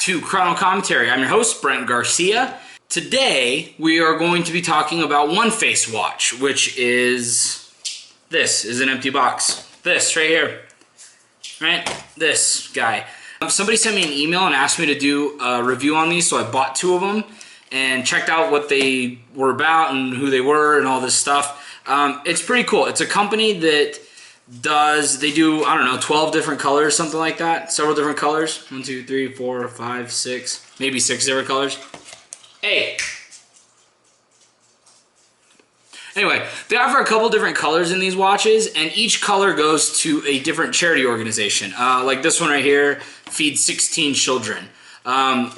to Chrono Commentary. I'm your host, Brent Garcia. Today, we are going to be talking about One Face Watch, which is... This is an empty box. This right here. Right? This guy. Somebody sent me an email and asked me to do a review on these, so I bought 2 of them and checked out what they were about and who they were and all this stuff. It's pretty cool. It's a company that they do, I don't know, 12 different colors, something like that. Several different colors. 1, 2, 3, 4, 5, 6, maybe 6 different colors. Hey! Anyway, they offer a couple different colors in these watches, and each color goes to a different charity organization. Like this one right here, feeds 16 children.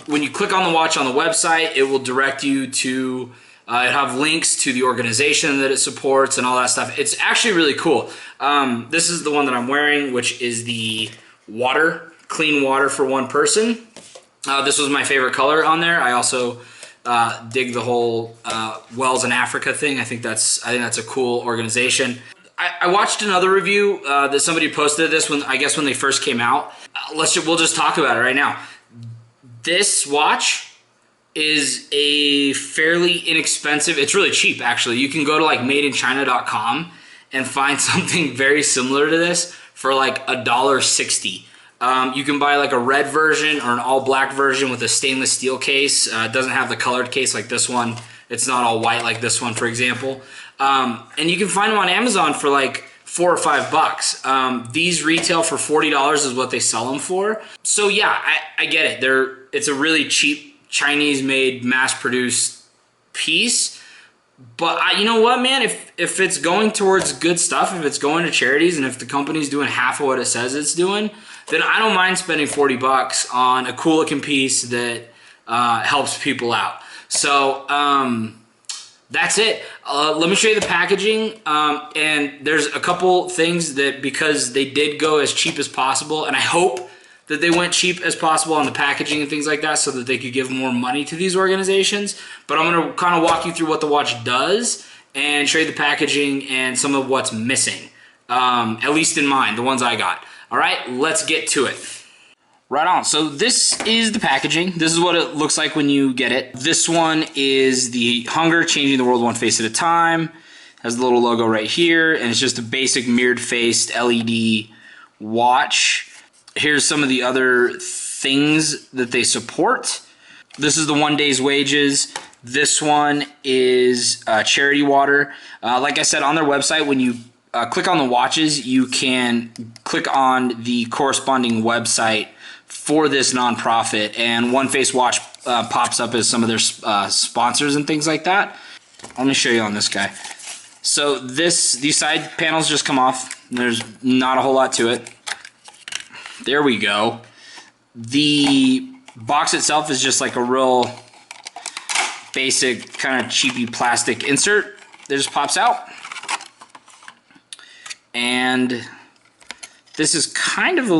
When you click on the watch on the website, it will direct you to, it have links to the organization that it supports and all that stuff. It's actually really cool. This is the one that I'm wearing, which is the water, clean water for one person. This was my favorite color on there. I also dig the whole Wells in Africa thing. I think that's a cool organization. I watched another review that somebody posted this when when they first came out. We'll just talk about it right now. This watch is a fairly inexpensive. It's really cheap actually. You can go to like madeinchina.com and find something very similar to this for like $1.60. You can buy like a red version or an all black version with a stainless steel case. It doesn't have the colored case like this one. It's not all white like this one, for example. And you can find them on Amazon for like $4 or $5. These retail for $40 is what they sell them for. So yeah, I get it. It's a really cheap Chinese-made, mass-produced piece. But you know what, man? If it's going towards good stuff, if it's going to charities, and if the company's doing half of what it says it's doing, then I don't mind spending $40 on a cool-looking piece that helps people out. So that's it. Let me show you the packaging. And there's a couple things that, because they did go as cheap as possible, and I hope that they went cheap as possible on the packaging and things like that so that they could give more money to these organizations. But I'm going to kind of walk you through what the watch does and show you the packaging and some of what's missing, at least in mine, the ones I got. All right, let's get to it. Right on. So this is the packaging. This is what it looks like when you get it. This one is the Hunger, changing the world one face at a time. Has the little logo right here, and it's just a basic mirrored-faced LED watch. Here's some of the other things that they support. This is the 1 day's wages. This one is charity water. Like I said, on their website, when you click on the watches, you can click on the corresponding website for this nonprofit, and One Face Watch pops up as some of their sponsors and things like that. Let me show you on this guy. So these side panels just come off. There's not a whole lot to it. There we go. The box itself is just like a real basic kind of cheapy plastic insert that just pops out. And this is kind of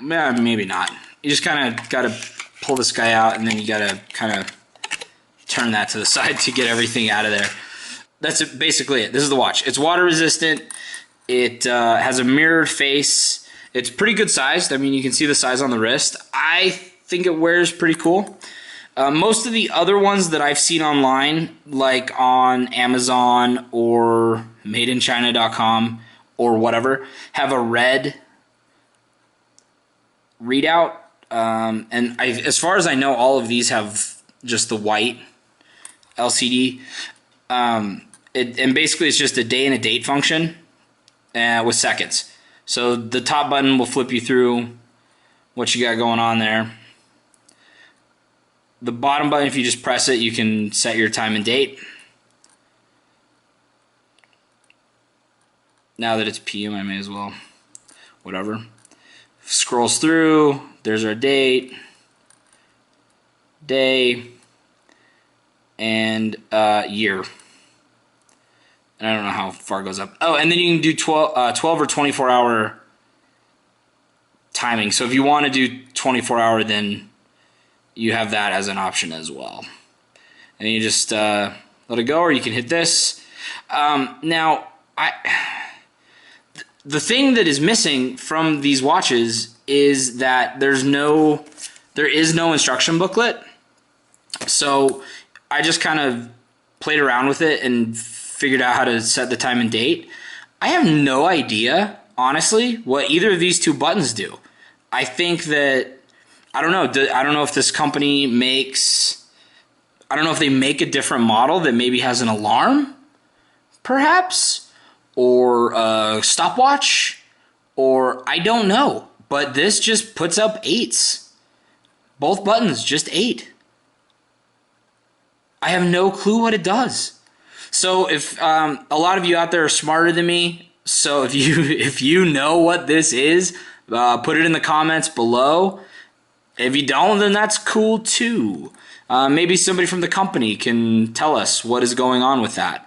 maybe not. You just kind of got to pull this guy out, and then you got to kind of turn that to the side to get everything out of there. That's basically it. This is the watch. It's water resistant. It has a mirrored face. It's pretty good sized. I mean, you can see the size on the wrist. I think it wears pretty cool. Most of the other ones that I've seen online, like on Amazon or madeinchina.com or whatever, have a red readout. And as far as I know, all of these have just the white LCD. And basically, it's just a day and a date function with seconds. So the top button will flip you through what you got going on there. The bottom button, if you just press it, you can set your time and date. Now that it's PM, I may as well, whatever. Scrolls through, there's our date, day, and year. And I don't know how far it goes up. Oh, and then you can do 12 or 24 hour timing. So if you want to do 24 hour, then you have that as an option as well. And you just let it go, or you can hit this. Now, the thing that is missing from these watches is that there's no There is no instruction booklet. So I just kind of played around with it and figured out how to set the time and date. I have no idea, honestly, what either of these two buttons do. I think that, I don't know. I don't know if this company makes, I don't know if they make a different model that maybe has an alarm, perhaps, or a stopwatch, or I don't know. But this just puts up 8s. Both buttons, just 8. I have no clue what it does. So if a lot of you out there are smarter than me, so if you know what this is, put it in the comments below. If you don't, then that's cool too. Maybe somebody from the company can tell us what is going on with that.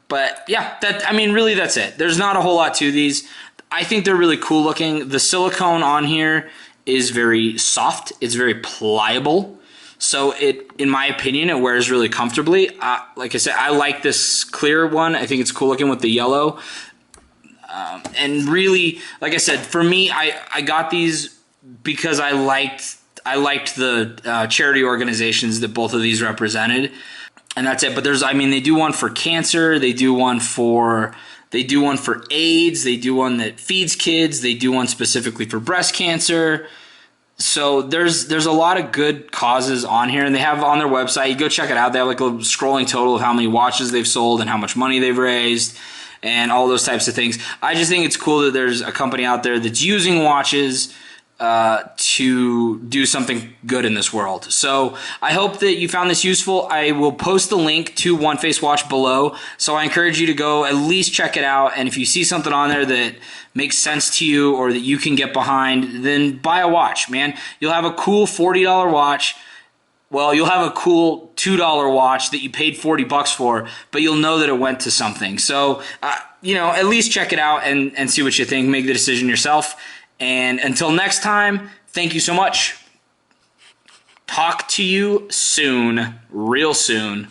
But yeah, really that's it. There's not a whole lot to these. I think they're really cool looking. The silicone on here is very soft. It's very pliable. So in my opinion, it wears really comfortably. Like I said, I like this clear one. I think it's cool looking with the yellow. And really, like I said, for me, I got these because I liked the charity organizations that both of these represented, and that's it. But they do one for cancer. They do one for AIDS. They do one that feeds kids. They do one specifically for breast cancer. So there's a lot of good causes on here, and they have on their website. You go check it out. They have like a scrolling total of how many watches they've sold and how much money they've raised and all those types of things. I just think it's cool that there's a company out there that's using watches to do something good in this world. So I hope that you found this useful. I will post the link to One Face Watch below. So I encourage you to go at least check it out. And if you see something on there that makes sense to you or that you can get behind, then buy a watch, man. You'll have a cool $40 watch. Well, you'll have a cool $2 watch that you paid 40 bucks for, but you'll know that it went to something. So, at least check it out and see what you think. Make the decision yourself. And until next time, thank you so much. Talk to you soon, real soon.